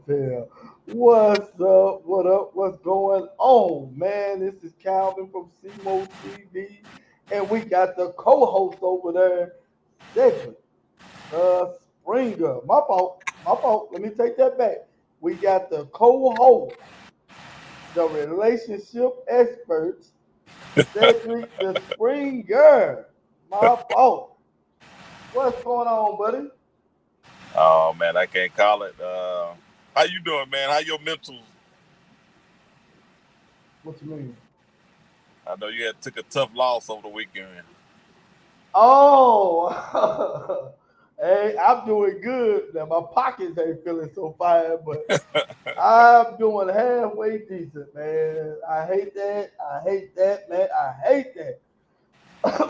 Chappelle. What's up? What up? What's going on, man? This is Calvin from CMO TV, and we got the co-host over there, Cedric Springer. My fault. My fault. Let me take that back. We got the co-host, the relationship experts, Cedric the Springer. My fault. What's going on, buddy? Oh man, I can't call it. How you doing, man? How your mentals? What you mean? I know you had took a tough loss over the weekend. Oh, hey, I'm doing good. Now my pockets ain't feeling so fine, but I'm doing halfway decent, man. I hate that. I hate that, man. I hate that.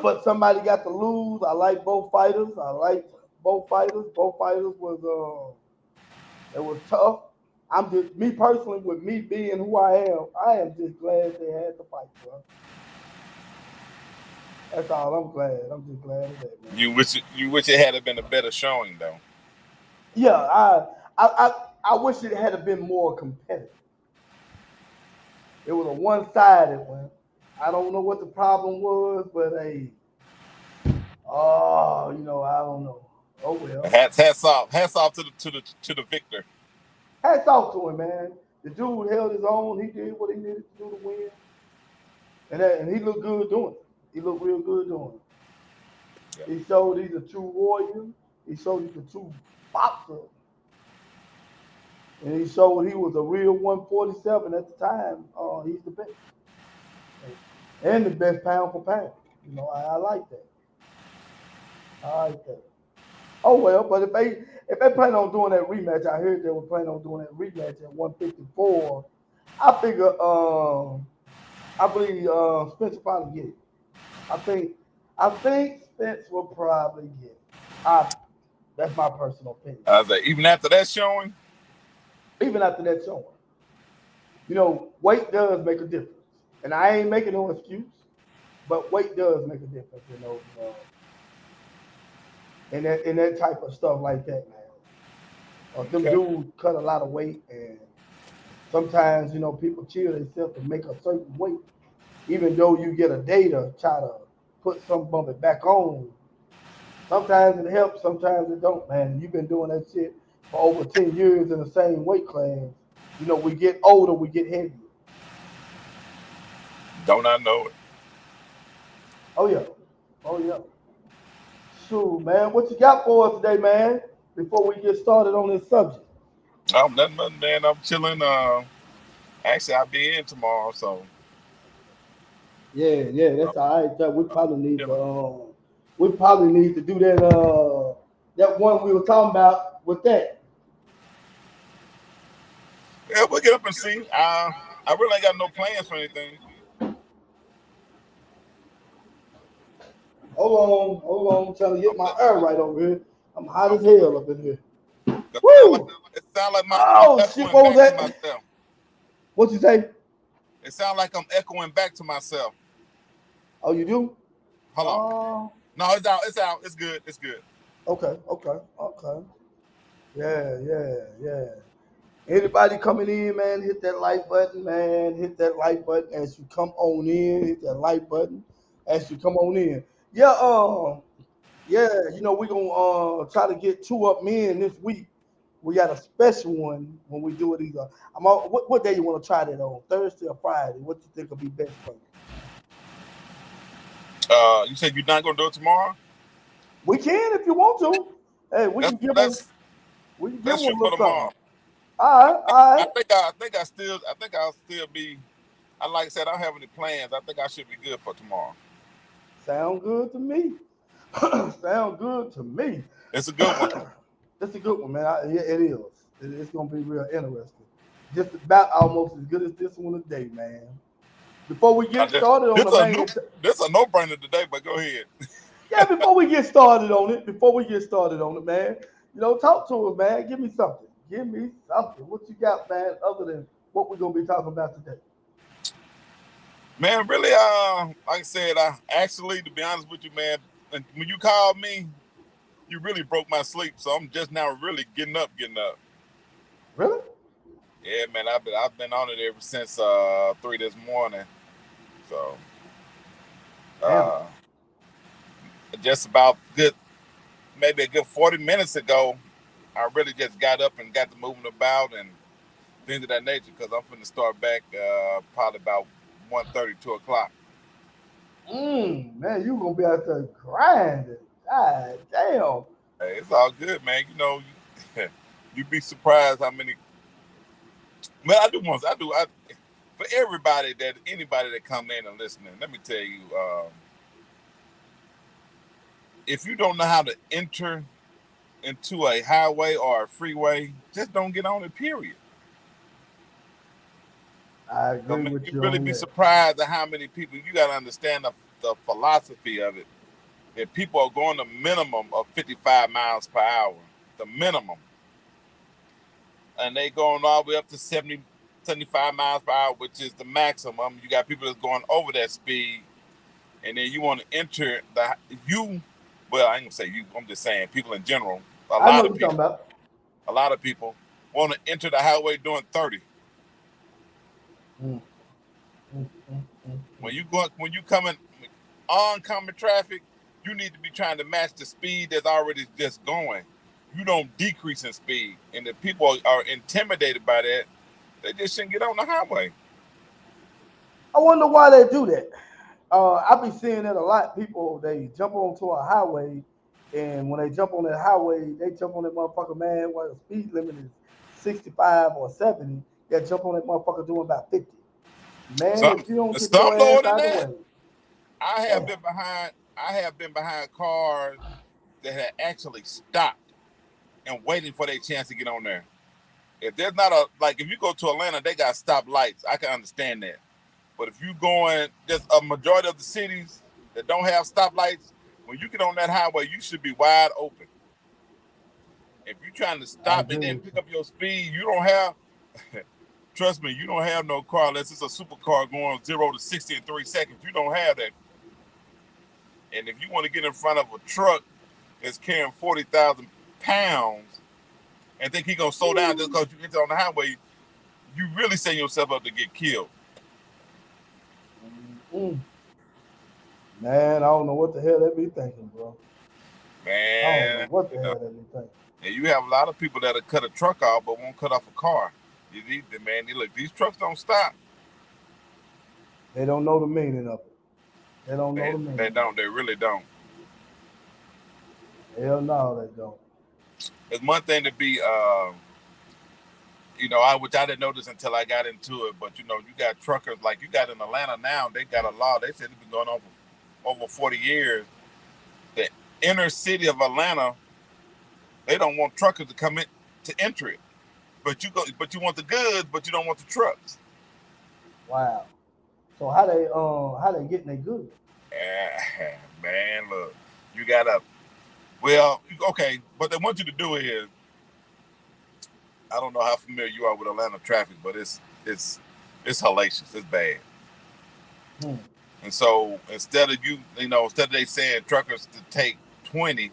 But somebody got to lose. I like both fighters. I like both fighters. Both fighters was it was tough. I'm just me personally with me being who I am just glad they had to fight, bro. That's all. I'm glad. I'm just glad of that, man. You wish it had been a better showing though. Yeah, I wish it had been more competitive. It was a one-sided one. I don't know what the problem was, but hey, oh, I don't know. Oh well. Hats off to the victor. Hats off to him, man. The dude held his own. He did what he needed to do to win, and he looked good doing it. He looked real good doing Yeah. it. He showed he's a true warrior. He showed he's a true boxer, and he showed he was a real 147 at the time. He's the best and the best pound for pound. I like that. I like that. Oh well, but if they plan on doing that rematch, I heard they were planning on doing that rematch at 154. I figure, I believe Spence will probably get it. I think, I think Spence will probably get it. I, that's my personal opinion. I was like, even after that showing, Even after that showing, weight does make a difference, and I ain't making no excuse, but weight does make a difference. In that type of stuff like that, man. Them okay. dudes cut a lot of weight, and sometimes people kill themselves to make a certain weight, even though you get a day to try to put some of it back on. Sometimes it helps, sometimes it don't, man. You've been doing that shit for over 10 years in the same weight class. We get older, we get heavier. Don't I know it? Oh yeah, oh yeah. Shoot, man, what you got for us today, man? Before we get started on this subject. Nothing, man. I'm chilling. Actually, I'll be in tomorrow, so Yeah, yeah, I'm that's all right. That chilling. we probably need to do that one we were talking about with that. Yeah, we'll get up and see. I really ain't got no plans for anything. Hold on, I'm trying to get I'm my just, air right over here. I'm hot I'm as hell up in here. it sound like Woo! I'm Oh shit, echoing what was back to that? myself. What you say? It sounds like I'm echoing back to myself. Oh, you do? Hold on. Oh, No, it's out. It's out. It's good. It's good. okay. Yeah, yeah, yeah. Anybody coming in, man, hit that like button, man. Hit that like button as you come on in. Hit that like button as you come on in. Yeah, yeah, we're gonna try to get two up men this week. We got a special one when we do it either. What day you want to try that on? Thursday or Friday? What you think will be best for you? You said you're not gonna do it tomorrow. We can if you want to. Hey, we Let's can give them. let's We can give let's them a shoot for little something. tomorrow. All right, all I right. think I'll still be. I like I said, I don't have any plans. I think I should be good for tomorrow. Sound good to me. Sound good to me. It's a good one. That's a good one, man. Yeah, it is. It's gonna be real interesting. Just about almost as good as this one today, man. Before we I get just, started on this the a new main, this a no brainer today. But go ahead. yeah, before we get started on it, man. Talk to us, man. Give me something. Give me something. What you got, man? Other than what we're gonna be talking about today. Man, really, like I said, I actually, to be honest with you, man, and when you called me, you really broke my sleep. So I'm just now really getting up. Really? Yeah, man, I've been on it ever since 3 this morning. So Damn. uh, just about good, maybe a good 40 minutes ago, I really just got up and got to moving about and things of that nature because I'm finna start back probably about 1:30, 2 o'clock. Man, you gonna be out there grinding. God damn. Hey, it's all good, man. You know, you'd be surprised how many. Man, for everybody anybody that come in and listening. Let me tell you, if you don't know how to enter into a highway or a freeway, just don't get on it. Period. I So agree man, with you you really on be that. surprised at how many people. You got to understand the philosophy of it. That people are going the minimum of 55 miles per hour, the minimum, and they going all the way up to 70, 75 miles per hour, which is the maximum. You got people that's going over that speed, and then you want to enter you. Well, I ain't gonna say you. I'm just saying people in general. A I know lot what of you're talking people, about. a lot of people want to enter the highway doing 30. Mm, mm, mm, mm, mm. When you coming oncoming traffic, you need to be trying to match the speed that's already just going. You don't decrease in speed, and if people are intimidated by that, they just shouldn't get on the highway. I wonder why they do that. I be seeing that a lot. People they jump onto a highway, and when they jump on that highway, they jump on that motherfucker, man. While the speed limit is 65 or 70, they jump on that motherfucker doing about 50. Man, if you don't get Some your lower ass than out of the that. way, I have damn. been behind. I have been behind cars that had actually stopped and waiting for their chance to get on there. If there's not a like, if you go to Atlanta, they got stop lights. I can understand that. But if you going just a majority of the cities that don't have stoplights, when you get on that highway, you should be wide open. If you're trying to I stop and agree then with pick you. up your speed, you don't have. Trust me, you don't have no car unless it's a supercar going 0 to 60 in 3 seconds. You don't have that. And if you want to get in front of a truck that's carrying 40,000 pounds and think he gonna slow down just because you enter on the highway, you really setting yourself up to get killed. Mm. Man, I don't know what the hell they be thinking, bro. I don't know Man, what the you know, hell they be thinking. and you have a lot of people that'll cut a truck off but won't cut off a car. You need the man. Look, these trucks don't stop. They don't know the meaning of it. They don't know the They meaning of don't. They really don't. it. Hell no, they don't. It's one thing to be, which I didn't notice until I got into it. But you got truckers like you got in Atlanta now. They got a law. They said it's been going on for over 40 years. The inner city of Atlanta, they don't want truckers to come in to enter it. But you want the goods, but you don't want the trucks. Wow. So how they getting their goods? Man, look, you gotta. Well, okay, what they want you to do is, I don't know how familiar you are with Atlanta traffic, but it's hellacious. It's bad. Hmm. And so instead of they saying truckers to take 20,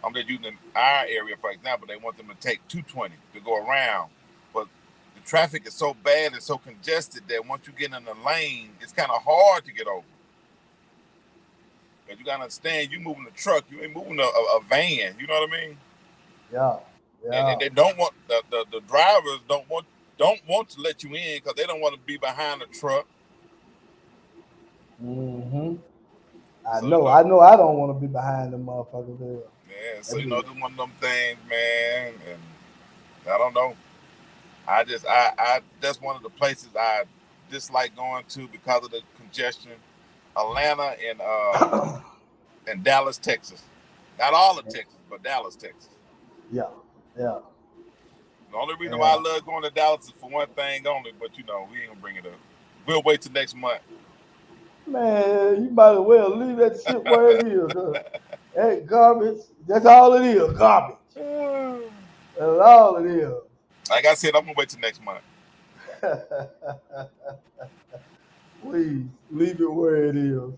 I'm just using our area for example. They want them to take 220 to go around, but the traffic is so bad and so congested that once you get in the lane, it's kind of hard to get over. Because you gotta understand, you moving a truck, you ain't moving a van. You know what I mean? Yeah. And Yeah. they don't want the drivers don't want to let you in because they don't want to be behind the truck. Mm-hmm. I So know. I know. I don't want to be behind the motherfuckers there. yeah. So That be it's one of them things, man. And I don't know. I that's one of the places I dislike going to because of the congestion. Atlanta and Dallas, Texas. Not all of Texas, but Dallas, Texas. yeah. Yeah. The only reason why I Yeah. love going to Dallas is for one thing only, but we ain't gonna bring it up. We'll wait till next month. Man, you might as well leave that shit where it is. That garbage. That's all it is. Garbage. That's all it is. Like I said, I'm gonna wait till next month. Please leave it where it is.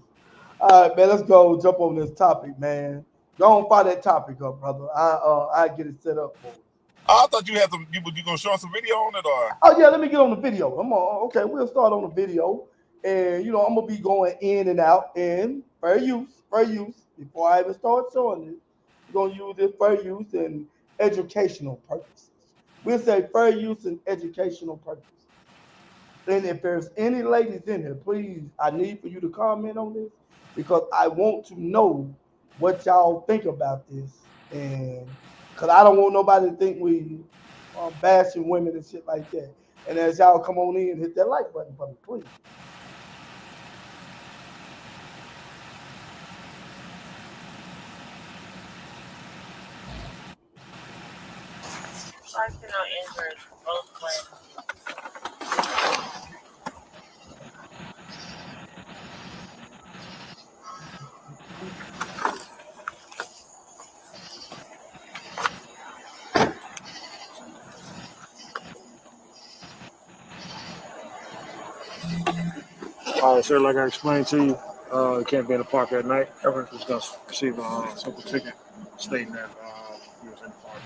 All right, man. Let's go jump on this topic, man. Go on fire that topic up, brother. I get it set up for us. I thought you had some. You gonna show us some video on it, or? Oh yeah, let me get on the video. Okay, we'll start on the video, and I'm gonna be going in and out and fair use. Before I even start showing it, we're gonna use it fair use and educational purposes. We'll say fair use and educational purposes. And if there's any ladies in here, please, I need for you to comment on this because I want to know what y'all think about this, and because I don't want nobody to think we bashing women and shit like that. And as y'all come on in, hit that like button for me, please. I cannot answer it both ways. All right, sir. Like I explained to you, you can't be in the park at night. Everyone's just going to receive a simple ticket stating that he was in the park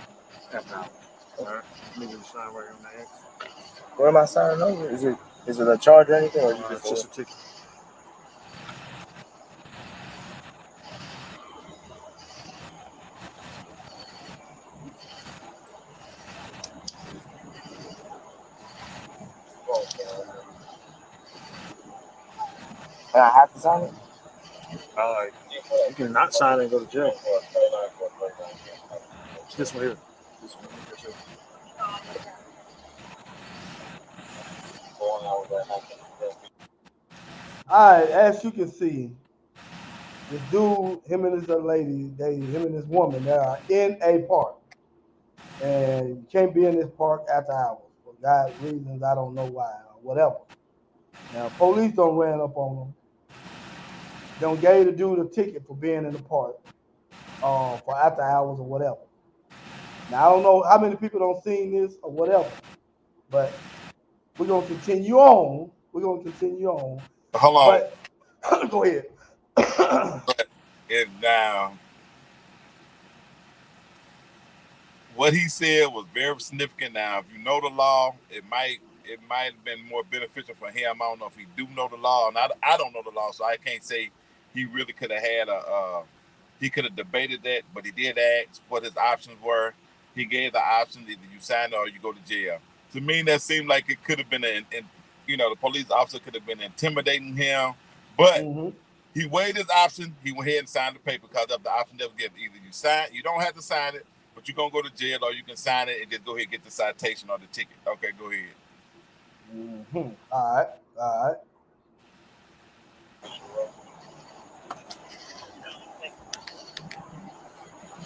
after hours. All right, leave the sign right on the X. What am I signing over? Is it a charge or anything, or It's just a ticket? And I have to sign it? You can not sign it and go to jail. It's this one here. This one. This here. All right, as you can see, the dude, him and his lady, him and his woman, they are in a park. And you can't be in this park after hours for God reasons I don't know why or whatever. Now, police don't ran up on them. Don't gave the dude a ticket for being in the park for after hours or whatever. Now, I don't know how many people don't seen this or whatever, but we're going to continue on. Hold on. But, go ahead. And now, what he said was very significant. Now, if you know the law, it might have been more beneficial for him. I don't know if he do know the law, and I don't know the law, so I can't say he really could have had he could have debated that, but he did ask what his options were. He gave the option: either you sign or you go to jail. To me, that seemed like it could have been the police officer could have been intimidating him, but he weighed his option. He went ahead and signed the paper because of the option that was given. Either you sign, you don't have to sign it, but you're gonna go to jail, or you can sign it and just go ahead and get the citation or the ticket. Okay, go ahead. All right.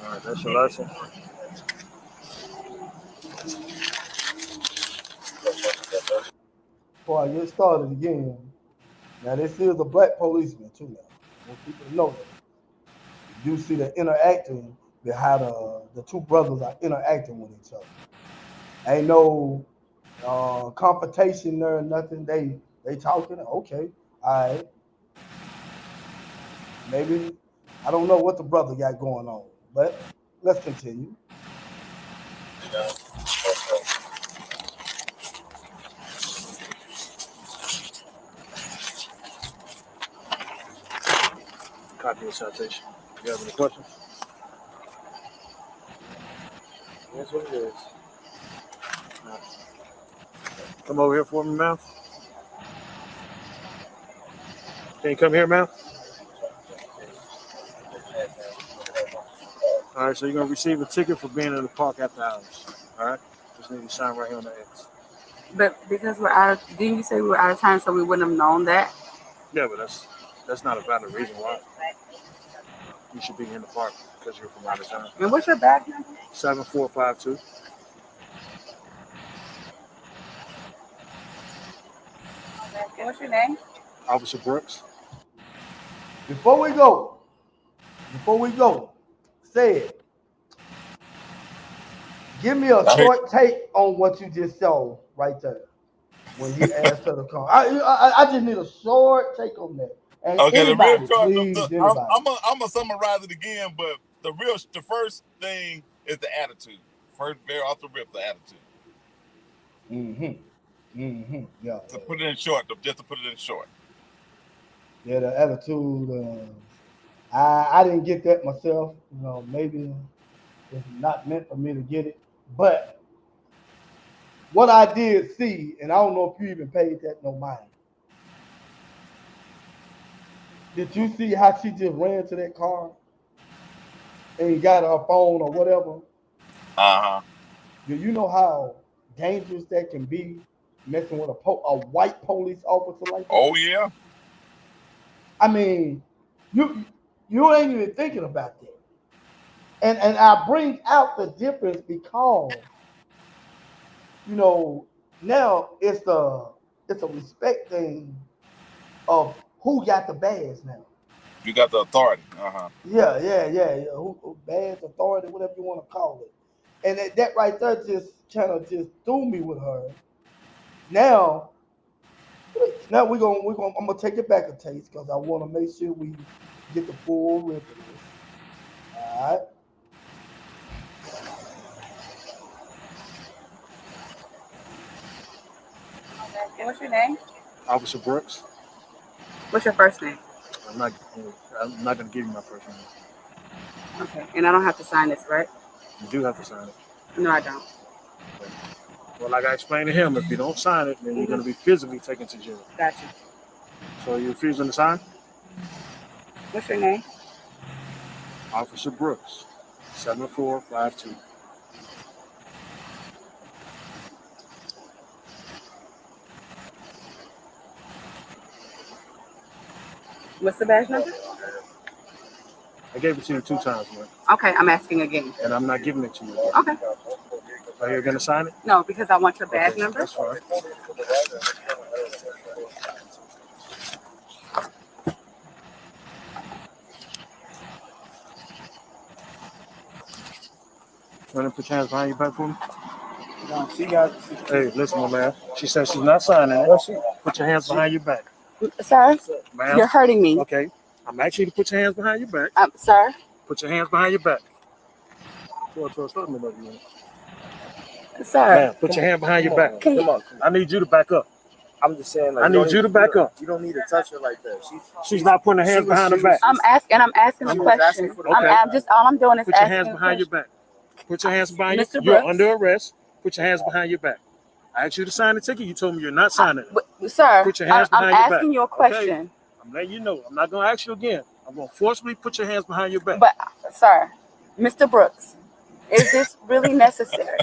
All right, that's your lesson. Before I get started again, now this is a black policeman too. Now, I want people to know that. You do see the interacting behind the two brothers are interacting with each other. Ain't no confrontation there, nothing. They talking. Okay, all right. Maybe I don't know what the brother got going on, but let's continue. Copy of citation. You have any questions? That's what it is. Come over here for me, ma'am. Can you come here, ma'am? All right, so you're going to receive a ticket for being in the park after hours. All right? Just need to sign right here on the X. But because didn't you say we were out of time, so we wouldn't have known that? Yeah, but that's not a valid reason why you should be in the park because you're from out of town. And what's your badge number? 7452. What's your name? Officer Brooks. Before we go, say it. Give me a short take on what you just saw right there when you asked her to come. I just need a short take on that. And okay, anybody, the real please, anybody. I'm gonna summarize it again, but the first thing is the attitude. very off the rip, the attitude. Yeah. To put it in short, just to put it in short. Yeah, the attitude. I didn't get that myself. You know, maybe it's not meant for me to get it. But what I did see, and I don't know if you even paid that no mind. Did you see how she just ran to that car and got her phone or whatever? Uh-huh. Do you know how dangerous that can be messing with a white police officer like that? Oh yeah. I mean, you ain't even thinking about that. And I bring out the difference because now it's a respect thing of who got the badge now. You got the authority. Uh-huh. Yeah. Who badge, authority, whatever you want to call it. And that right there just kind of just threw me with her. Now we're gonna I'm gonna take it back a taste because I want to make sure we get the full rip of this. All right. What's your name? Officer Brooks. What's your first name? I'm not going to give you my first name. Okay. And I don't have to sign this, right? You do have to sign it. No, I don't. Well, like I explained to him, if you don't sign it, then you're going to be physically taken to jail. Gotcha. So you're refusing to sign? What's your name? Officer Brooks, 7452. What's the badge number? I gave it to you 2 times, man. Okay, I'm asking again. And I'm not giving it to you. Okay. Are you going to sign it? No, because I want your badge number. That's fine. Want to put your hands behind your back for me? No, she got. Hey, listen, my man. She says she's not signing it. Put your hands behind your back. Sir, Ma'am. you're hurting me. Okay. I'm asking you to put your hands behind your back. Sir. Put your hands behind your back. Sir. Man, put your hand behind your back. Come on. I need you to back up. I'm just saying. Like, I need you to back up. You don't need to touch her like that. She's not putting her hands behind her back. I'm asking a question. I'm just all I'm doing is Put your asking hands behind your back. Put your hands behind Mr. you. You're Brooks. under arrest. Put your hands behind your back. I asked you to sign the ticket. You told me you're not signing it. Sir, Put your hands I'm behind your back. asking you a question. Okay? I'm letting you know. I'm not going to ask you again. I'm going to forcibly put your hands behind your back. But, sir, Mr. Brooks, is this really necessary?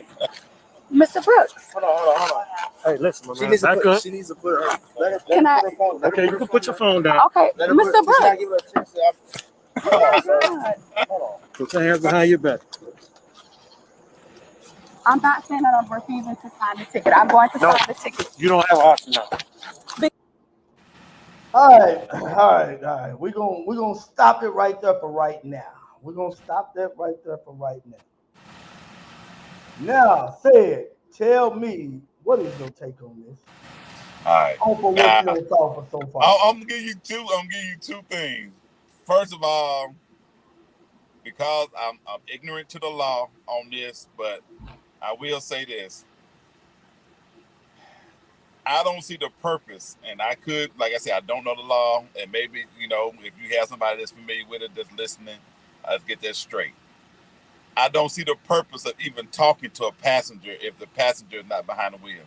Mr. Brooks. Hold on. Hey, listen, my She man. needs to Back put. up. She needs to put her. Let her Can I? put her phone. Okay, you can put your phone down. Okay, Let her Mr. put, Brooks. give her a chance to- Hold on, sir. God. Hold on. Put your hands behind your back. I'm not saying that I'm refusing to sign the ticket. I'm going to sign the ticket. You don't have an option now. All right. We're gonna stop it right there for right now. We're gonna stop that right there for right now. Now, tell me, what is your take on this? All right. For what you thought for so far. I'm gonna give you two things. First of all, because I'm ignorant to the law on this, but I will say this. I don't see the purpose, and I could, like I said, I don't know the law, and maybe, if you have somebody that's familiar with it that's listening, let's get that straight. I don't see the purpose of even talking to a passenger if the passenger is not behind the wheel.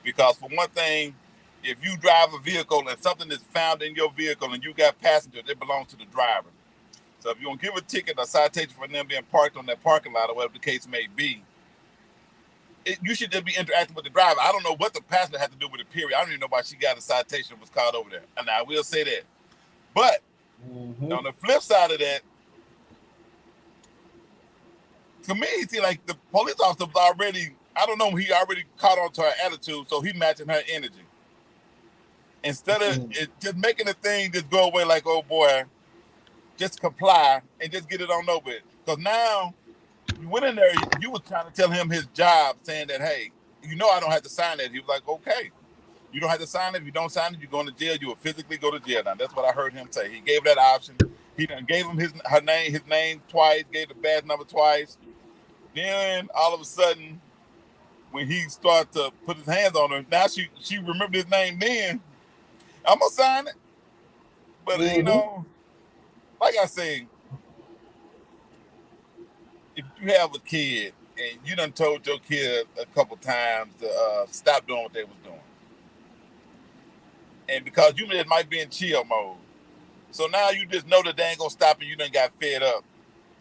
Because for one thing, if you drive a vehicle and something is found in your vehicle and you got passengers, it belongs to the driver. So if you're going to give a ticket or citation for them being parked on that parking lot or whatever the case may be, you should just be interacting with the driver. I don't know what the passenger had to do with it, period. I don't even know why she got a citation was called over there. And I will say that. But on the flip side of that, to me, it seemed like the police officer was already, I don't know, he already caught on to her attitude, so he matching her energy. Instead of just making the thing just go away like, oh boy, just comply and just get it on over with. Because now, you went in there, you were trying to tell him his job, saying that, hey, I don't have to sign that. He was like, okay, you don't have to sign it. If you don't sign it, you're going to jail. You will physically go to jail. Now, that's what I heard him say. He gave that option. He done gave him his name twice, gave the badge number twice. Then all of a sudden, when he started to put his hands on her, now she remembered his name. Then I'm gonna sign it. But you know, like I say, if you have a kid and you done told your kid a couple times to stop doing what they was doing, and because you might be in chill mode, so now you just know that they ain't gonna stop and you done got fed up.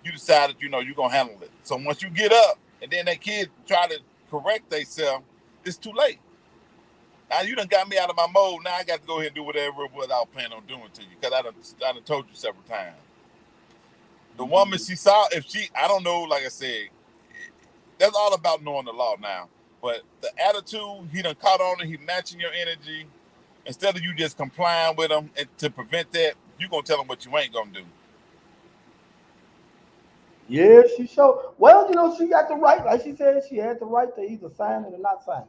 You decided, you know, you're gonna handle it. So once you get up and then that kid try to correct themselves, it's too late. Now you done got me out of my mode. Now I got to go ahead and do whatever it was I was planning on doing to you because I done told you several times. The woman she saw, I don't know, like I said, that's all about knowing the law now. But the attitude, he done caught on and he matching your energy. Instead of you just complying with him and to prevent that, you gonna tell him what you ain't gonna do. Yeah, she showed. Well, you know, she got the right, like she said, she had the right to either sign it or not sign it.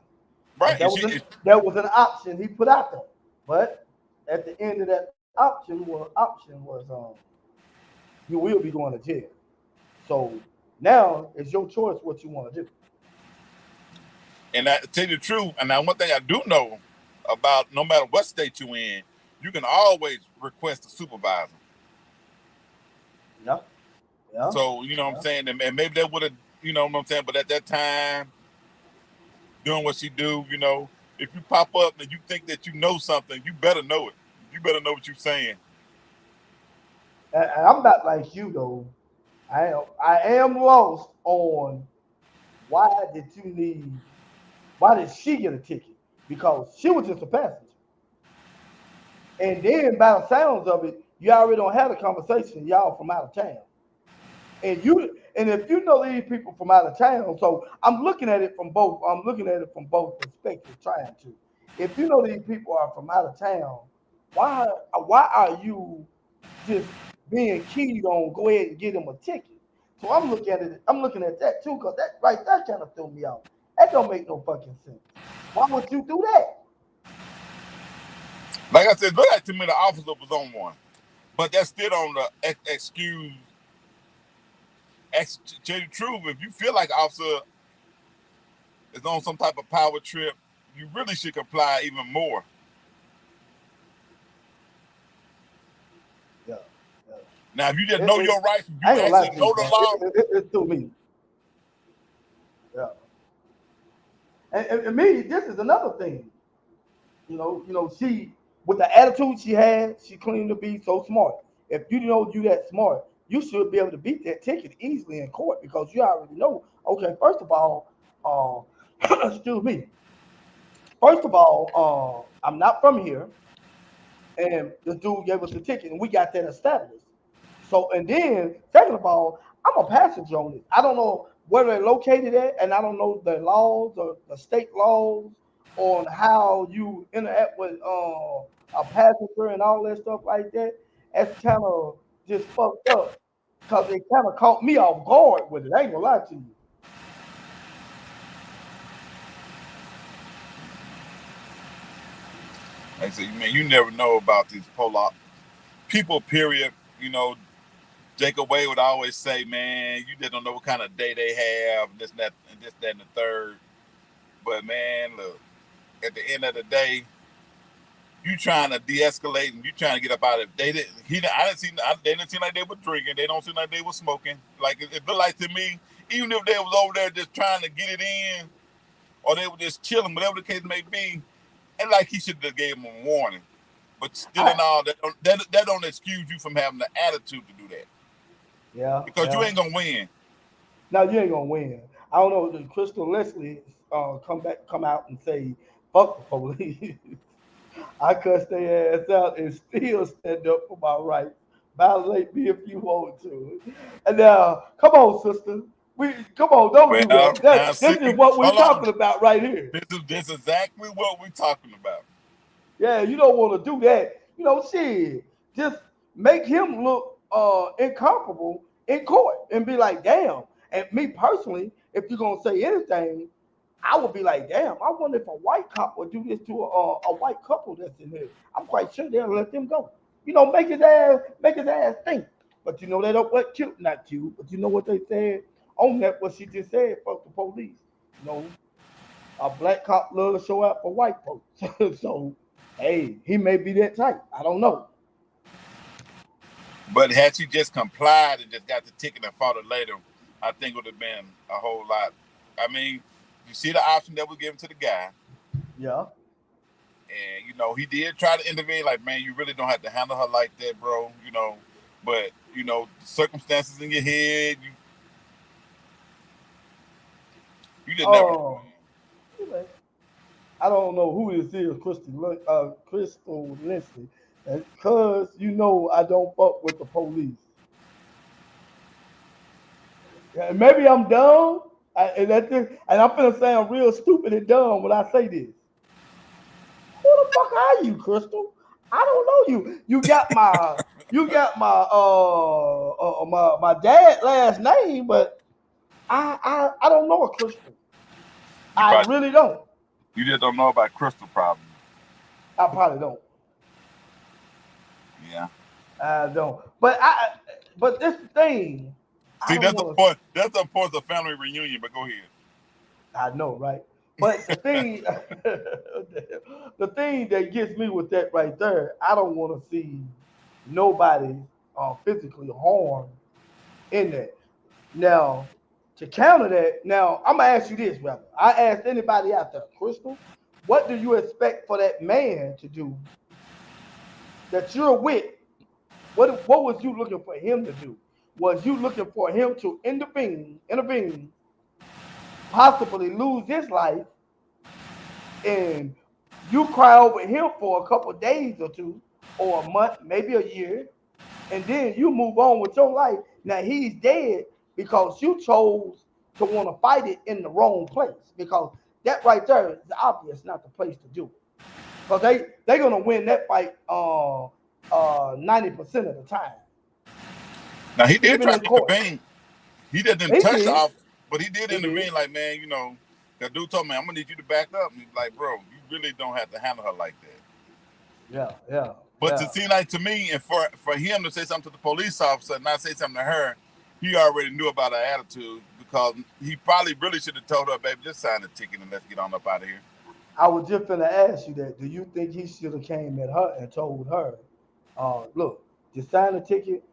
Right. That was an option he put out there. But at the end of that option was you will be going to jail. So now it's your choice what you want to do. And to tell you the truth, and now one thing I do know about, no matter what state you in, you can always request a supervisor. Yeah. Yeah. So, you know what I'm saying? And maybe they would have, you know what I'm saying? But at that time, doing what she do, you know, if you pop up and you think that you know something, you better know it. You better know what you're saying. And I'm not like you though. I am lost on why did she get a ticket? Because she was just a passenger. And then by the sounds of it, you already don't have a conversation, y'all from out of town. And if you know these people from out of town, so I'm looking at it from both perspectives, trying to. If you know these people are from out of town, why are you just being keyed on go ahead and get them a ticket? So I'm looking at that too, because that right there kind of threw me off. That don't make no fucking sense. Why would you do that? Like I said, look like to me the officer was on one. But that's still on the excuse. To tell you the truth, if you feel like the officer is on some type of power trip, you really should comply even more. Yeah. Now, if you just know your rights, you actually know the law. It's to me. Yeah. And me, this is another thing. You know, she with the attitude she had, she claimed to be so smart. If you know you that smart, you should be able to beat that ticket easily in court because you already know. Okay, first of all, excuse me. First of all, I'm not from here, and the dude gave us the ticket, and we got that established. So, and then second of all, I'm a passenger on it. I don't know where they're located at, and I don't know the laws or the state laws on how you interact with a passenger and all that stuff like that. That's kind of just fucked up because it kind of caught me off guard with it. I ain't gonna lie to you. Like I said, man, you never know about these people, period. You know, Jacob Wade would always say, man, you just don't know what kind of day they have, this, that, and the third. But, man, look, at the end of the day, you trying to de-escalate and you trying to get up out of it. They didn't seem like they were drinking. They don't seem like they were smoking. Like, it looked like to me, even if they was over there just trying to get it in or they were just chilling, whatever the case may be, and like he should have gave them a warning. But still in all, that don't excuse you from having the attitude to do that. Yeah. Because you ain't going to win. No, you ain't going to win. I don't know. Did Crystal Leslie come out and say, fuck the police? I cuss their ass out and still stand up for my rights. Violate me if you want to. And now, come on, sister. Come on, don't do that. This is what we're talking about right here. This is exactly what we're talking about. Yeah, you don't want to do that. You know, shit. Just make him look incomparable in court and be like, damn. And me personally, if you're gonna say anything, I would be like, damn, I wonder if a white cop would do this to a white couple that's in here. I'm quite sure they'll let them go. You know, make his ass think. But you know they don't what cute, not cute, but you know what they said? on that what she just said, fuck the police. You know, a black cop love to show out for white folks. So, hey, he may be that type. I don't know. But had she just complied and just got the ticket and fought it later, I think it would have been a whole lot. I mean, you see the option that was given to the guy. Yeah. And, you know, he did try to intervene, like, man, you really don't have to handle her like that, bro, you know. But, you know, circumstances in your head, you just never. I don't know who this is, Crystal Lindsay, because you know I don't fuck with the police. Yeah, maybe I'm dumb, and I'm gonna sound real stupid and dumb when I say this. Who the fuck are you, Crystal? I don't know you. You got my dad last name, but I don't know a Crystal. I really don't. You just don't know about Crystal problem. I probably don't. Yeah. I don't. But this thing. See, that's the point. That's the point of family reunion. But go ahead. I know, right? But the thing, the thing that gets me with that right there, I don't want to see nobody physically harmed in that. Now, to counter that, now I'm gonna ask you this, brother. I asked anybody out there, Crystal, what do you expect for that man to do that you're with? What was you looking for him to do? Was you looking for him to intervene, possibly lose his life, and you cry over him for a couple of days or two, or a month, maybe a year, and then you move on with your life? Now he's dead because you chose to want to fight it in the wrong place, because that right there is obvious not the place to do it, because they're gonna win that fight 90% of the time. Now he did try to intervene. He didn't touch off, but he did intervene. Like, man, you know, the dude told me, I'm gonna need you to back up. And he's like, bro, you really don't have to handle her like that. Yeah. But to seem like to me, and for him to say something to the police officer and not say something to her, he already knew about her attitude, because he probably really should have told her, baby, just sign the ticket and let's get on up out of here. I was just gonna ask you that. Do you think he should have came at her and told her, look, just sign the ticket.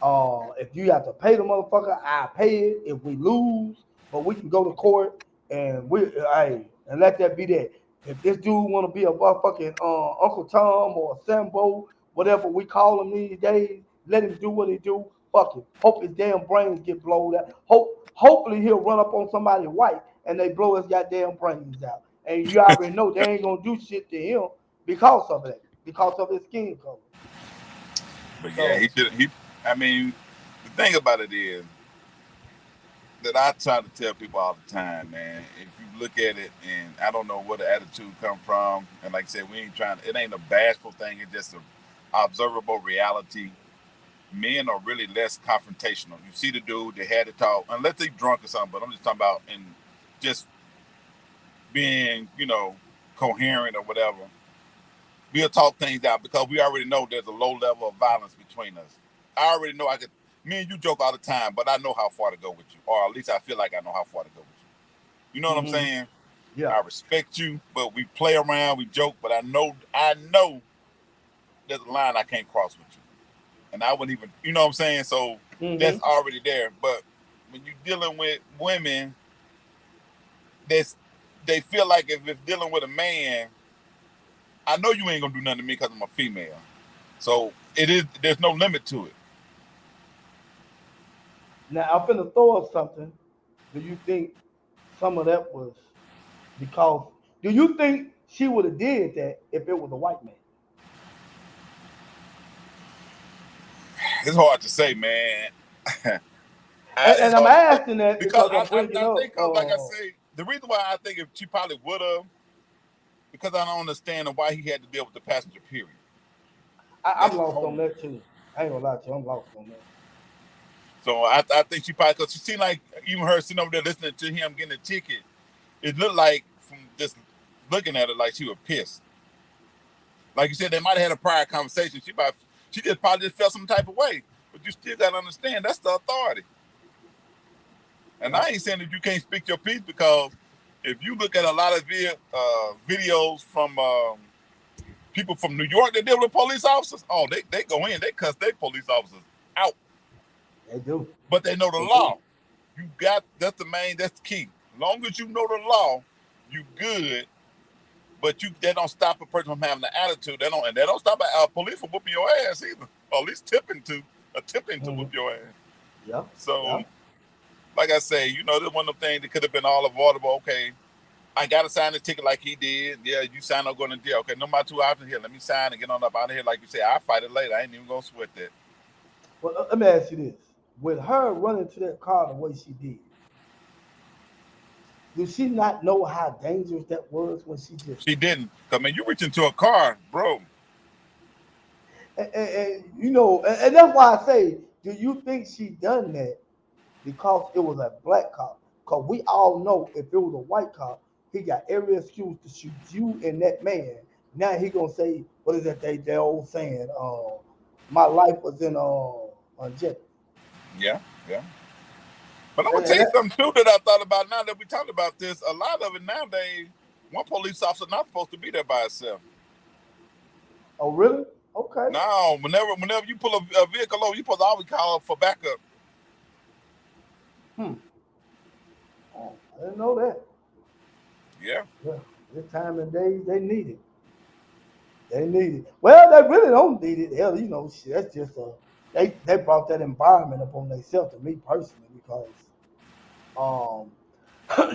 If you have to pay the motherfucker, I pay it. If we lose, but we can go to court and and let that be that. If this dude want to be a motherfucking Uncle Tom or Sambo, whatever we call him these days, let him do what he do. Fuck it. Hope his damn brains get blown out. Hopefully he'll run up on somebody white and they blow his goddamn brains out. And you already know they ain't gonna do shit to him because of that, because of his skin color. But yeah, I mean, the thing about it is that I try to tell people all the time, man, if you look at it, and I don't know where the attitude come from, and like I said, it ain't a bashful thing, it's just an observable reality. Men are really less confrontational. You see the dude, they had to talk, unless they drunk or something, but I'm just talking about in just being, you know, coherent or whatever. We'll talk things out because we already know there's a low level of violence between us. I already know me and you joke all the time, but I know how far to go with you, or at least I feel like I know how far to go with you. You know what I'm saying? Yeah. I respect you, but we play around, we joke, but I know there's a line I can't cross with you. And I wouldn't even, you know what I'm saying? So that's already there. But when you're dealing with women, they feel like if it's dealing with a man, I know you ain't gonna do nothing to me because I'm a female. So there's no limit to it. Now I'm finna throw up something. Do you think some of that was because? Do you think she would have did that if it was a white man? It's hard to say, man. and I'm asking that because I think, like I say, the reason why I think if she probably would have, because I don't understand why he had to deal with the passenger. Period. I'm lost on that too. I ain't gonna lie to you, I'm lost on that. So I think she probably, because she seemed like even her sitting over there listening to him getting a ticket, it looked like from just looking at her like she was pissed. Like you said, they might have had a prior conversation. She just probably felt some type of way. But you still gotta understand that's the authority. And I ain't saying that you can't speak your piece, because if you look at a lot of videos from people from New York that deal with police officers, oh, they go in, they cuss their police officers out. They do. But they know the law. That's the key. As long as you know the law, you good. But they don't stop a person from having the attitude. They don't stop a police from whooping your ass either. Or at least attempting to whoop your ass. Yeah. So, like I say, this is one of the things that could have been all avoidable. Okay, I got to sign the ticket like he did. Yeah, you sign up going to jail. Okay, no matter too often here. Let me sign and get on up out of here. Like you say, I'll fight it later. I ain't even going to sweat that. Well, let me ask you this. With her running to that car the way she did, did she not know how dangerous that was when she just... She didn't. Because, man, you reach into a car, bro. And that's why I say, do you think she done that because it was a black cop? Because we all know if it was a white cop, he got every excuse to shoot you and that man. Now he gonna say, what is that they old saying? My life was in jeopardy. Yeah. But I'm gonna tell you something too that I thought about now that we talked about this. A lot of it nowadays, one police officer not supposed to be there by himself. Oh, really? Okay. No, whenever you pull a vehicle over, you supposed to always call for backup. Oh, I didn't know that. Yeah. This time of day, they need it. They need it. Well, they really don't need it. Hell, that's just they brought that environment upon themselves, to me personally, because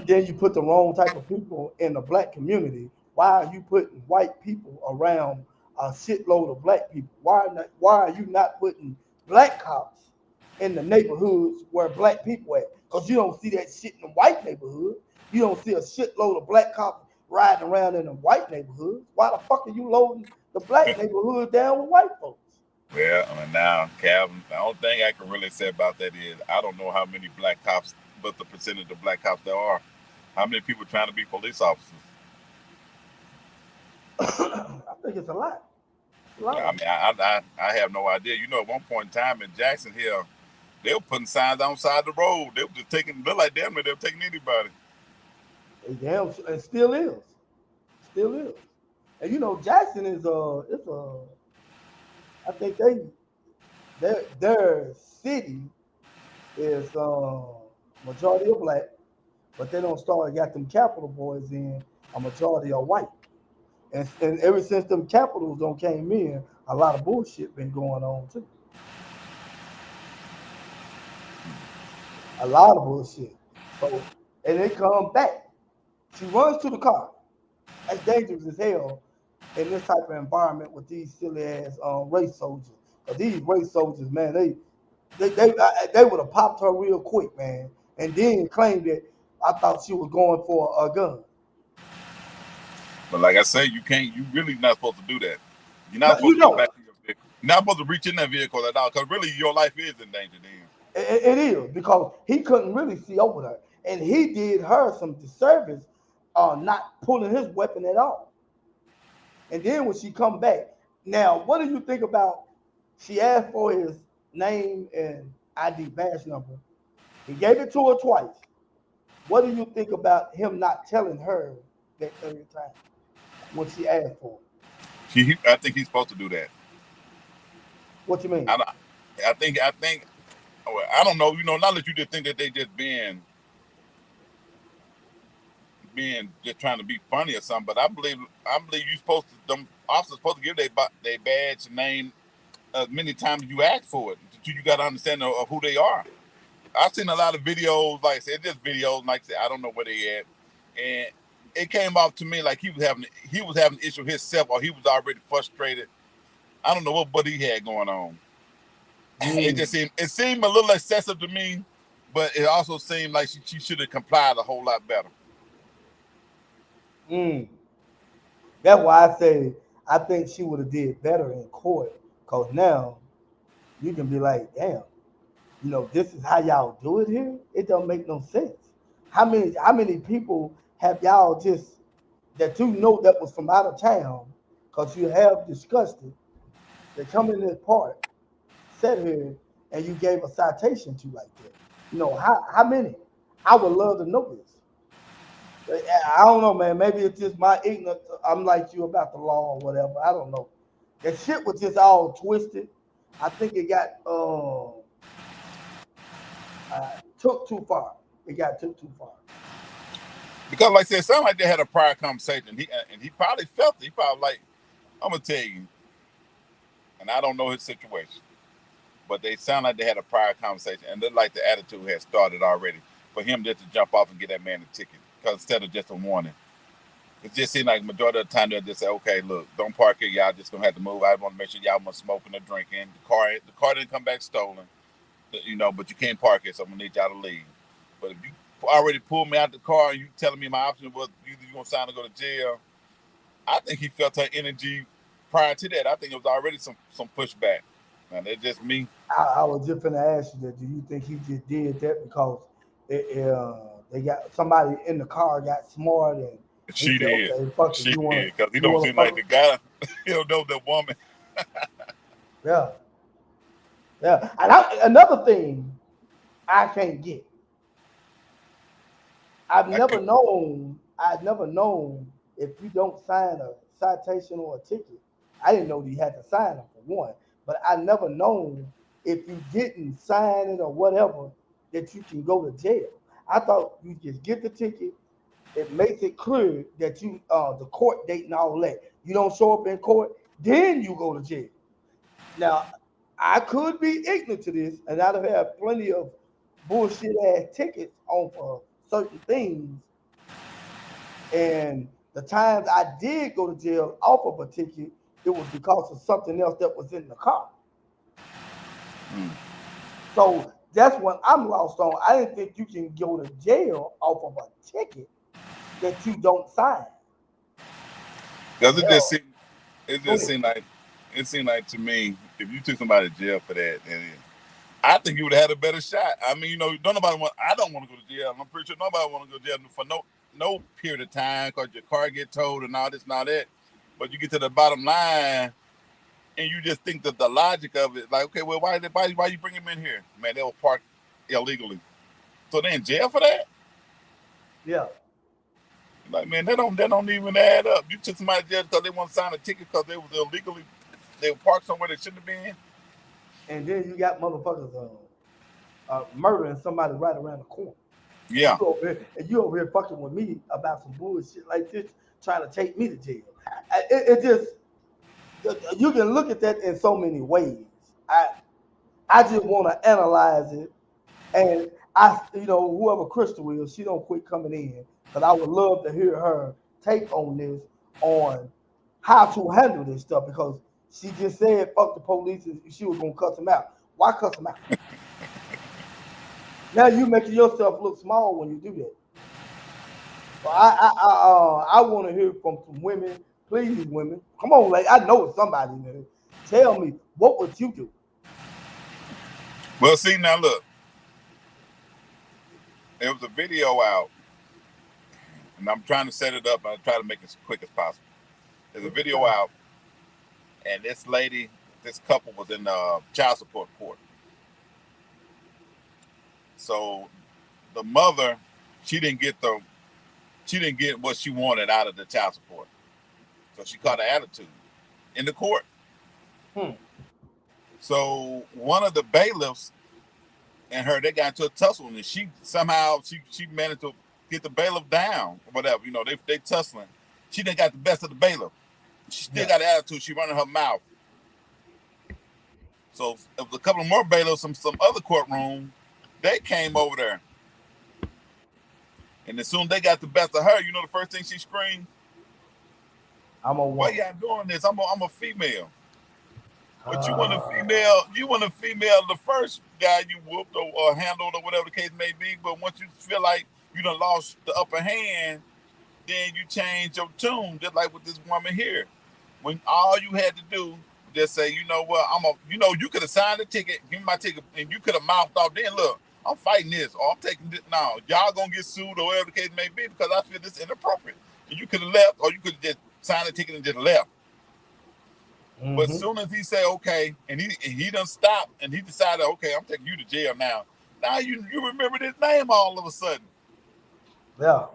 then you put the wrong type of people in the black community. Why are you putting white people around a shitload of black people? Why are you not putting black cops in the neighborhoods where black people at? Because you don't see that shit in the white neighborhood. You don't see a shitload of black cops riding around in the white neighborhoods. Why the fuck are you loading the black neighborhood down with white folks? Well, now, Calvin, the only thing I can really say about that is I don't know how many black cops, but the percentage of black cops there are. How many people trying to be police officers? I think it's a lot. I mean, I have no idea. At one point in time in Jackson Hill, they were putting signs outside the road. They were just look like damn, they were taking anybody. Damn, and still is. And Jackson is I think their city is majority of black, but they don't got them Capitol boys in, a majority of white. And ever since them Capitals came in, a lot of bullshit been going on too. A lot of bullshit. So, and they come back. She runs to the car. That's dangerous as hell in this type of environment with these silly ass race soldiers. But these race soldiers, man, they would have popped her real quick, man, and then claimed that I thought she was going for a gun. But like I say, you really not supposed to do that. You're not supposed to go back to your vehicle. You're not supposed to reach in that vehicle at all, because really your life is in danger then. It is, because he couldn't really see over her. And he did her some disservice not pulling his weapon at all. And then when she come back, now what do you think about, she asked for his name and ID badge number. He gave it to her twice. What do you think about him not telling her that third time when she asked for it? I think he's supposed to do that. What you mean? I think I don't know, not that you just think that they just being just trying to be funny or something, but I believe you supposed to, them officers supposed to give their badge and name as many times as you ask for it. You got to understand of who they are. I've seen a lot of videos, like I said, just videos, like I said, I don't know where they at, and it came off to me like he was having an issue himself, or he was already frustrated. I don't know what he had going on. It seemed a little excessive to me, but it also seemed like she should have complied a whole lot better. That's why I say I think she would have did better in court, because now you can be like, damn, this is how y'all do it here? It don't make no sense. How many people have y'all just, that that was from out of town, because you have discussed it, they come in this park, sat here, and you gave a citation to like that? How many? I would love to know this. I don't know, man. Maybe it's just my ignorance. I'm like you about the law or whatever. I don't know. That shit was just all twisted. I think it got took too far. It got took too far. Because, like I said, it sounded like they had a prior conversation. He probably felt it. He probably like, I'm gonna tell you, and I don't know his situation, but they sound like they had a prior conversation, and then like the attitude had started already for him just to jump off and get that man a ticket, because instead of just a warning, it just seemed like majority of the time they'll just say, okay, look, don't park here, y'all just gonna have to move. I want to make sure y'all want smoking or drinking. The car didn't come back stolen, you know, but you can't park it, so I'm gonna need y'all to leave. But if you already pulled me out the car and you telling me my option was either you gonna sign or go to jail, I think he felt her energy prior to that. I think it was already some pushback. Now that's just me. I was just gonna ask you that. Do you think he just did that because they got somebody in the car got smart and She did. Okay, fuck it, She you wanna- did, because he you don't wanna seem like fuck- the guy. He don't know the woman. Yeah. Yeah. And another thing I can't get. I've never known if you don't sign a citation or a ticket. I didn't know you had to sign them for one, but I never known if you didn't sign it or whatever that you can go to jail. I thought you just get the ticket. It makes it clear that you the court date and all that. You don't show up in court, then you go to jail. Now, I could be ignorant to this, and I'd have had plenty of bullshit ass tickets on for certain things. And the times I did go to jail off of a ticket, it was because of something else that was in the car. So that's what I'm lost on. I didn't think you can go to jail off of a ticket that you don't sign. Because it seemed like to me, if you took somebody to jail for that, and I think you would have had a better shot. I mean, you know, I don't want to go to jail. I'm pretty sure nobody want to go to jail for no period of time because your car get towed and all this and all that. But you get to the bottom line and you just think that the logic of it, like, okay, well, why you bring him in here? Man, they were parked illegally. So they in jail for that? Yeah. Like, man, that don't even add up. You took somebody to jail because they want to sign a ticket because they were parked somewhere they shouldn't have been. And then you got motherfuckers murdering somebody right around the corner. Yeah. And you over here fucking with me about some bullshit like this, trying to take me to jail. It just, you can look at that in so many ways. I just want to analyze it, and whoever Crystal is, she don't quit coming in, because I would love to hear her take on this, on how to handle this stuff, because she just said fuck the police and she was gonna cuss them out. Why cuss them out? Now you making yourself look small when you do that. So I want to hear from some women. Please, women, come on, like I know it's somebody in there. Tell me, what would you do? Well, see, now look, there was a video out, and I'm trying to set it up. I'll try to make it as quick as possible. There's a video out, and this couple was in child support court. So the mother, she didn't get what she wanted out of the child support. So she caught an attitude in the court. So one of the bailiffs and her, they got into a tussle, and she managed to get the bailiff down or whatever. You know, they tussling. She didn't got the best of the bailiff. She still got an attitude. She running her mouth. So a couple of more bailiffs from some other courtroom, they came over there. And as soon as they got the best of her, you know the first thing she screamed? I'm a woman. Why y'all doing this? I'm a female. But you want a female, the first guy you whooped or handled or whatever the case may be, but once you feel like you done lost the upper hand, then you change your tune, just like with this woman here. When all you had to do, just say, you know what, you could have signed the ticket, give me my ticket, and you could have mouthed off, then look, I'm fighting this, or I'm taking this. Now, y'all gonna get sued or whatever the case may be because I feel this inappropriate. And you could have left, or you could have just signed the ticket and just left. Mm-hmm. But as soon as he said okay, and he done stopped, and he decided, okay, I'm taking you to jail now. Now you remember his name all of a sudden. Yeah.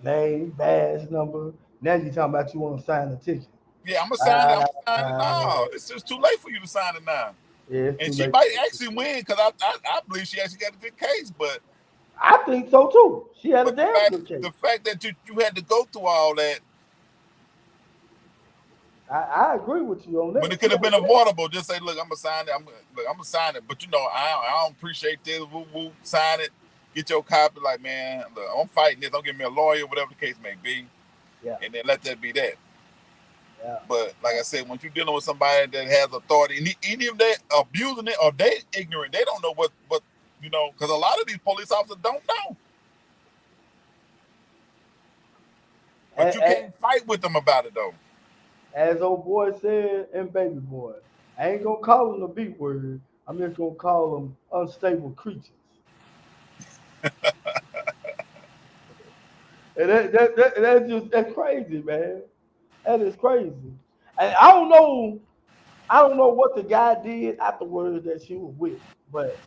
Name, badge number. Now you talking about you want to sign the ticket. Yeah, I'm gonna sign it. I'm Uh, gonna sign it now. It's just too late for you to sign it now. yeah, it's too And she late. might actually win because I believe she actually got a good case. I think so too. She had a But damn good case. the fact that you had to go through all that I agree with you on when that. it could have been avoidable, just say, look, I'm gonna sign it. I'm gonna sign it. But I don't appreciate this. Woo woo, sign it. Get your copy. Like, man, look, I'm fighting this. Don't give me a lawyer, whatever the case may be. Yeah. And then let that be that. Yeah. But like I said, when you're dealing with somebody that has authority, and even if they're abusing it or they ignorant, they don't know what because a lot of these police officers don't know. But you can't fight with them about it though. As old boy said and baby boy, I ain't gonna call them the B word. I'm just gonna call them unstable creatures. And that's crazy, man. That is crazy. And I don't know what the guy did afterwards that she was with, but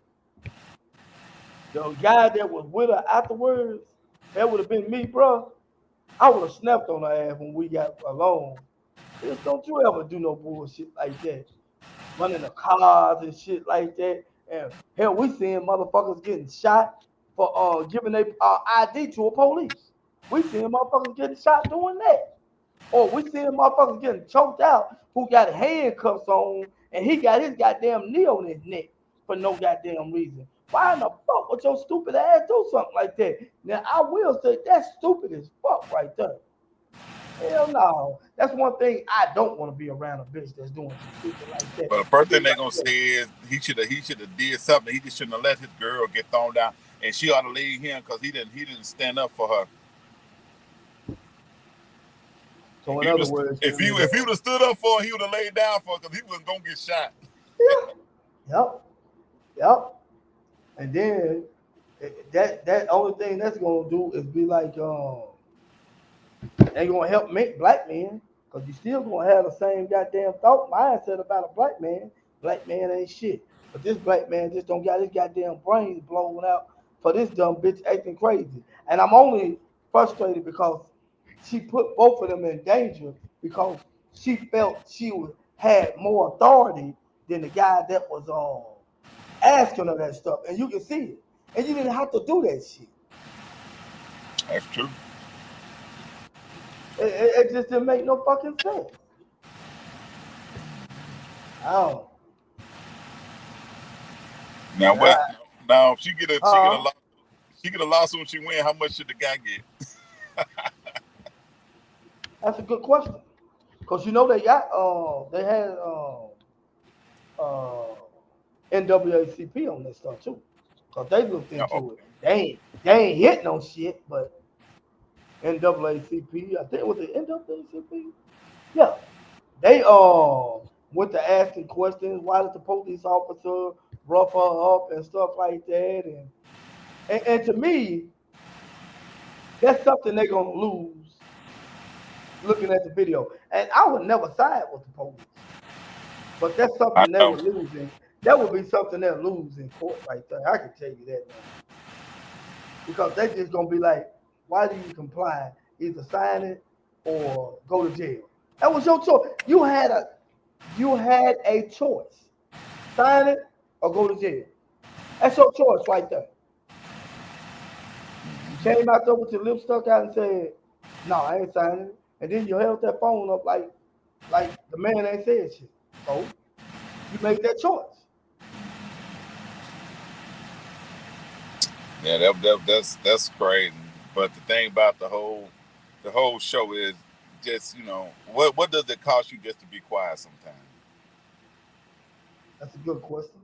the guy that was with her afterwards, that would have been me, bro. I would have snapped on her ass when we got alone. Just don't you ever do no bullshit like that. Running the cars and shit like that. And hell, we seeing motherfuckers getting shot for giving their ID to a police. We seeing motherfuckers getting shot doing that. Or we seeing motherfuckers getting choked out who got handcuffs on and he got his goddamn knee on his neck for no goddamn reason. Why in the fuck would your stupid ass do something like that? Now I will say that's stupid as fuck right there. Hell no. That's one thing I don't want to be around a bitch that's doing some stupid like that. But the first thing they're gonna say is he should have did something. He just shouldn't have let his girl get thrown down, and she ought to leave him because he didn't stand up for her. So in other words, if he would have stood up for her, he would have laid down for her because he wasn't gonna get shot. Yeah. Yep. And then that only thing that's gonna do is be like ain't gonna help make black men because you still gonna have the same goddamn thought mindset about a black man. Black man ain't shit. But this black man just don't got his goddamn brains blown out for this dumb bitch acting crazy. And I'm only frustrated because she put both of them in danger because she felt she had more authority than the guy that was asking her that stuff. And you can see it. And you didn't have to do that shit. That's true. It just didn't make no fucking sense. I don't. Now what? Now if she get a lawsuit when she win, how much should the guy get? That's a good question. Cause you know they had NAACP on this stuff too. Cause they looked into it. They ain't hit no shit, but NAACP, I think it was the NAACP. Yeah. They went to asking questions. Why did the police officer rough her up and stuff like that? And to me, that's something they're gonna lose looking at the video. And I would never side with the police. But that's something they were losing. That would be something they'll lose in court right there. I can tell you that now. Because they just gonna be like, why do you comply? Either sign it or go to jail. That was your choice. You had a choice. Sign it or go to jail. That's your choice right there. You came out there with your lip stuck out and said, no, I ain't signing it. And then you held that phone up like the man ain't said shit. So you made that choice. Yeah, that's crazy. But the thing about the whole show is just, what does it cost you just to be quiet sometimes? That's a good question.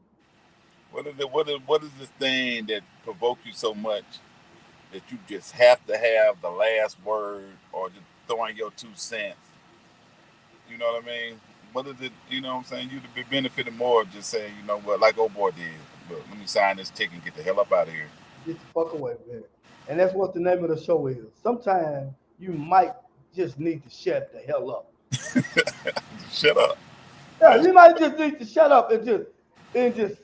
What is this thing that provokes you so much that you just have to have the last word or just throwing your 2 cents? You know what I mean? What is it, you know what I'm saying? You'd be benefiting more of just saying, you know what, like old boy did. But let me sign this ticket and get the hell up out of here. Get the fuck away with it. And that's what the name of the show is. Sometimes you might just need to shut the hell up. Shut up. Yeah, you might just need to shut up and just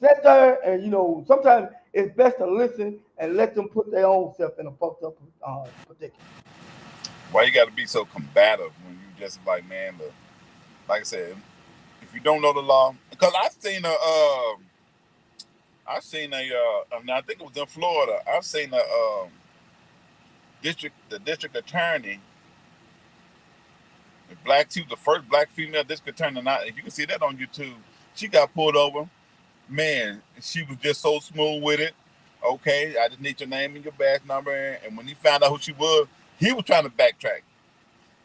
sit there and sometimes it's best to listen and let them put their own self in a fucked up predicament. Why you got to be so combative when you just like, man, like I said, if you don't know the law, because I seen I mean, I think it was in Florida. I've seen the district attorney, she was the first black female district attorney. Not, you can see that on YouTube. She got pulled over. Man, she was just so smooth with it. Okay, I just need your name and your badge number. And when he found out who she was, he was trying to backtrack.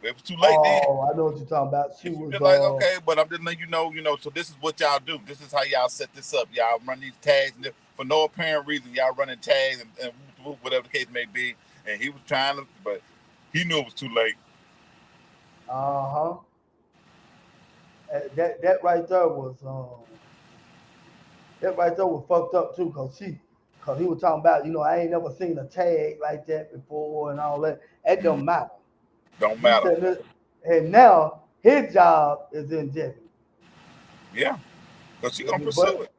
But it was too late then. Oh, I know what you're talking about. She And she was was like, okay, but I'm just letting you know, so this is what y'all do. This is how y'all set this up. Y'all run these tags and for no apparent reason. Y'all running tags and whatever the case may be. And he was trying to, but he knew it was too late. uh-huh. That right there was fucked up too, cause he was talking about, I ain't never seen a tag like that before and all that. That don't matter. Don't He matter. said that, and now his job is in jeopardy. Yeah, because she gonna But pursue it.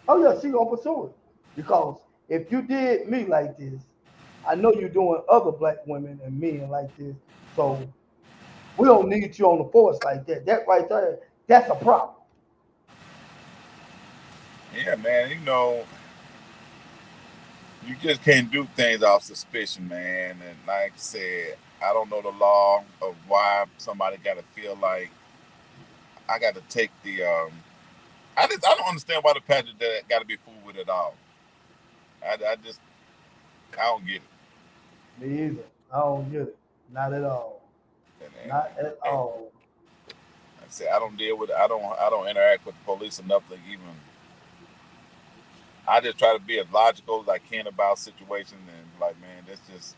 oh yeah, she gonna pursue it because if you did me like this, I know you're doing other black women and men like this. So we don't need you on the force like that. That right there, that's a problem. Yeah, man. You just can't do things off suspicion, man. And like I said, I don't know the law of why somebody got to feel like I got to take the. I don't understand why the passenger got to be fooled with it all. I don't get it. Me either. I don't get it. Not at all. And Not at like all. I said, I don't deal with it. I don't interact with the police enough to even. I just try to be as logical as I can about situations and like, man, it just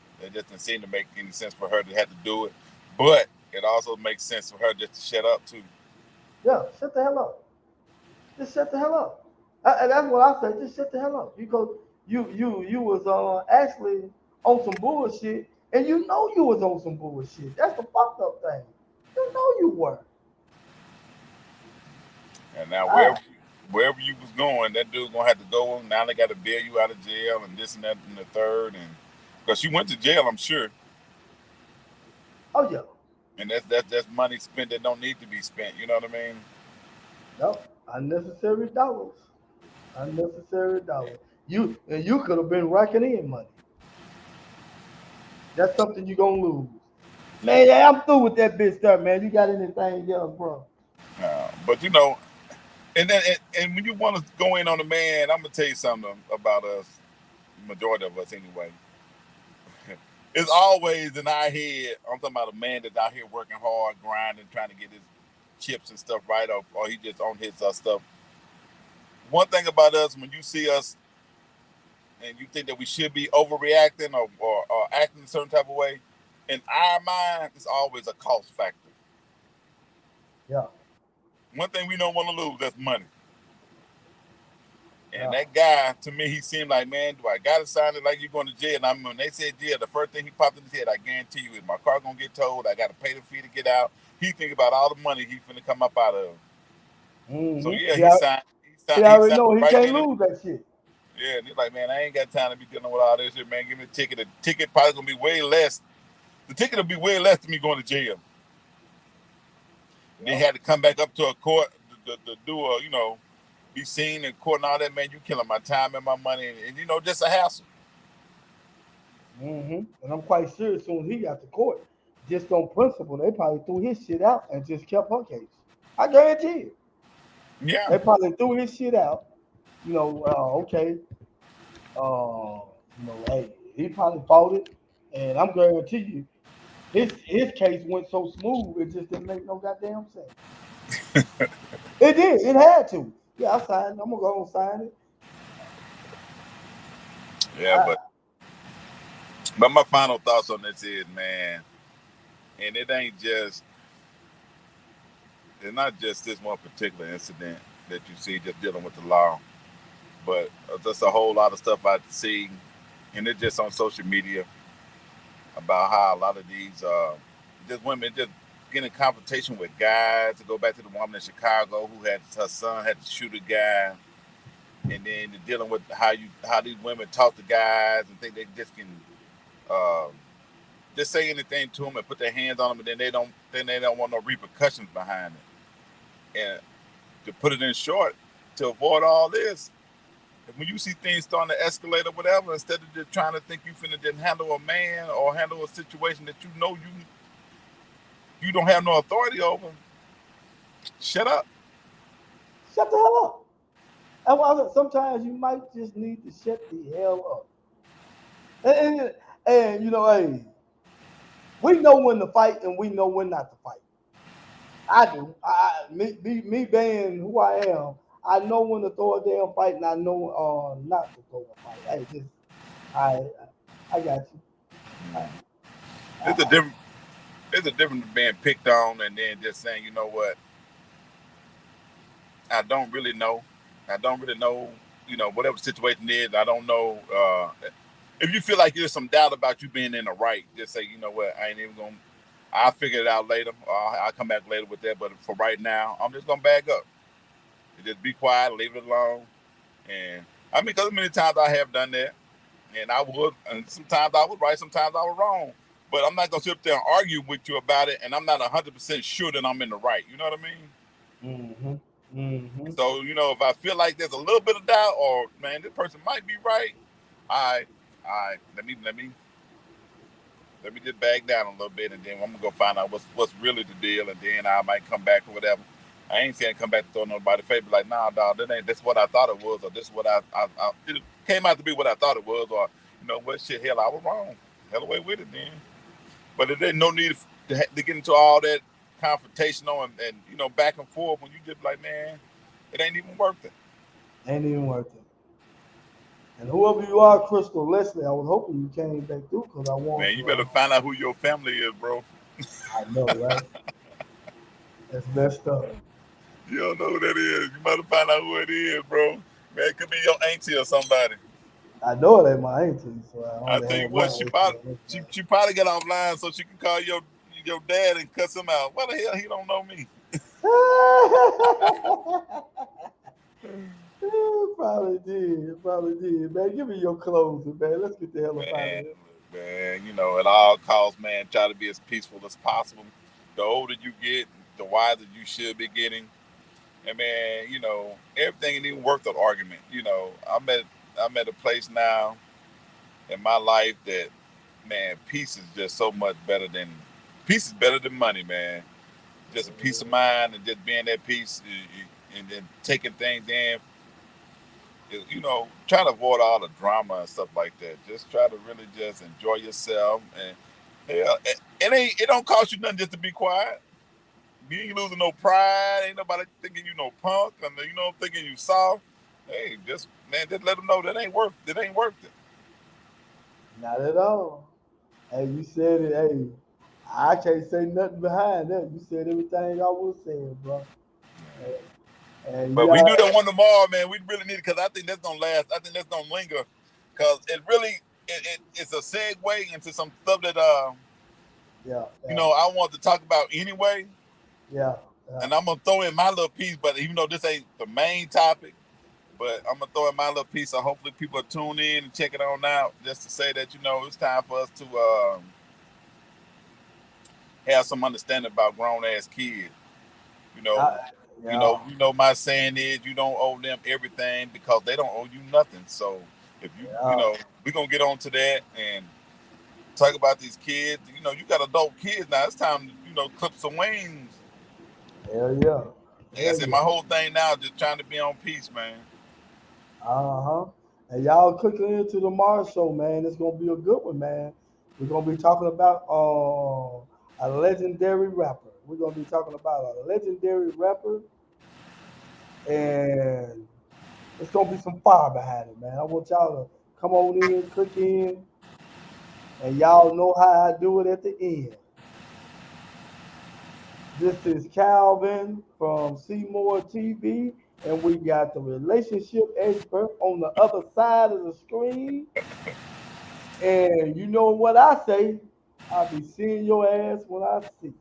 didn't seem to make any sense for her to have to do it. But it also makes sense for her just to shut up too. Yeah, shut the hell up. Just shut the hell up. And that's what I say. Just shut the hell up. Because you was actually on some bullshit, and you know you was on some bullshit. That's the fucked up thing. You know you were. And now Ah, wherever you was going, that dude gonna have to go. Now they got to bail you out of jail and this and that and the third, and because she went to jail, I'm sure, oh yeah. and that's money spent that don't need to be spent. You know what I mean? Yep. Unnecessary dollars. Unnecessary dollars. You could have been racking in money. That's something you gonna lose. Man, yeah, I'm through with that bitch there, man. You got anything else, bro? But and then and when you want to go in on a man, I'm gonna tell you something about us, majority of us anyway. It's always in our head. I'm talking about a man that's out here working hard, grinding, trying to get his chips and stuff right, or he just on his stuff. One thing about us, when you see us and you think that we should be overreacting or acting a certain type of way, in our mind, it's always a cost factor. Yeah, One thing we don't want to lose, that's money. And yeah. that guy, to me, he seemed like, man, do I gotta sign it like you're going to jail? And I mean, when they said jail, the first thing he popped in his head, I guarantee you, is my car gonna get towed? I gotta pay the fee to get out. He think about all the money he finna come up out of. So yeah, He, he he already signed know it he right can't then. lose that shit. Yeah, and he's like, man, I ain't got time to be dealing with all this shit, man. Give me a ticket. The ticket probably gonna be way less. The ticket will be way less than me going to jail. And they had to come back up to a court to do be seen in court and all that, man. You killing my time and my money, and just a hassle. And I'm quite sure as soon as he got to court, just on principle, they probably threw his shit out and just kept her case. I guarantee you. Yeah, They probably threw his shit out. Okay. Hey, he probably fought it, and I'm guarantee you, his case went so smooth it just didn't make no goddamn sense. It did. It had to. Yeah, I signed. I'm gonna go and sign it. yeah, I, but my final thoughts on this is, man, and it's not just this one particular incident that you see just dealing with the law, but just a whole lot of stuff I see, and it's just on social media about how a lot of these just women just getting in confrontation with guys. To go back to the woman in Chicago who had her son had to shoot a guy, and then you're dealing with how these women talk to guys and think they just can just say anything to them and put their hands on them, and then they don't want no repercussions behind it. And to put it in short, to avoid all this, when you see things starting to escalate or whatever, instead of just trying to think you finna just handle a man or handle a situation that you know you don't have no authority over, shut up. Shut the hell up. And sometimes you might just need to shut the hell up. And you know, hey, we know when to fight and we know when not to fight. I do. Me being who I am, I know when to throw a damn fight and I know not to throw a fight. Hey, I got you. It's a difference being picked on and then just saying, you know what, I don't really know. You know, whatever the situation is, I don't know. If you feel like there's some doubt about you being in the right, just say, you know what, I ain't even gonna. I'll figure it out later. I'll come back later with that. But for right now, I'm just gonna back up. Just be quiet, leave it alone. And I mean, because many times I have done that, and sometimes I was right, sometimes I was wrong. But I'm not gonna sit up there and argue with you about it, and I'm not 100% sure that I'm in the right. You know what I mean? Mm-hmm. Mm-hmm. So, you know, if I feel like there's a little bit of doubt, or man, this person might be right, all right, let me just back down a little bit, and then I'm gonna go find out what's really the deal, and then I might come back or whatever. I ain't saying come back to throw nobody face, like, nah, dog, that's what I thought it was, or this is what it came out to be what I thought it was, or you know what, shit, hell, I was wrong. Hell away with it then. But there's no need to get into all that confrontational and you know, back and forth when you just like, man, it ain't even worth it. Ain't even worth it. And whoever you are, Crystal Leslie, I was hoping you came back through because I want Man, you better find out who your family is, bro. I know, right? That's messed up. You don't know who that is. You better find out who it is, bro. Man, it could be your auntie or somebody. I know it ain't my auntie, so I I only tell you have one what, auntie. she probably got offline so she can call your dad and cuss him out. Why the hell he don't know me? Probably did. Man, give me your clothes, man. Let's get the hell up out of here. Man, you know, at all costs, man, try to be as peaceful as possible. The older you get, the wiser you should be getting. And man, you know, everything ain't even worth an argument. You know, I'm at a place now in my life that, man, peace is just so much better than money, man. Just a peace of mind and just being at peace and then taking things in. You know, try to avoid all the drama and stuff like that. Just try to really just enjoy yourself, and yeah, it don't cost you nothing just to be quiet. You ain't losing no pride. Ain't nobody thinking you no punk, and you know thinking you soft. Hey, just let them know that ain't worth it. Not at all. Hey, you said it. Hey, I can't say nothing behind that. You said everything I was saying, bro. And But we yeah, do that one tomorrow, man. We really need it because I think that's gonna last. I think that's gonna linger because it really it's a segue into some stuff that yeah, you yeah, know I want to talk about anyway. yeah, yeah. And I'm gonna throw in my little piece, but even though this ain't the main topic, but I'm gonna throw in my little piece, so hopefully people tune in and check it on out, just to say that you know it's time for us to have some understanding about grown ass kids. You know, I, yeah. my saying is you don't owe them everything because they don't owe you nothing. So if you Yeah, know, we're gonna get on to that and talk about these kids. You know, you got adult kids now. It's time to clip some wings. hell yeah, Like I hell said, yeah. my whole thing now is just trying to be on peace, man. Uh-huh. And y'all clicking into the Mars show, man. It's gonna be a good one, man. We're gonna be talking about a legendary rapper. We're gonna be talking about a legendary rapper, and it's gonna be some fire behind it, man. I want y'all to come on in, click in, and y'all know how I do it at the end. This is Calvin from Seymour TV, and we got the relationship expert on the other side of the screen. And you know what I say? I'll be seeing your ass when I see you.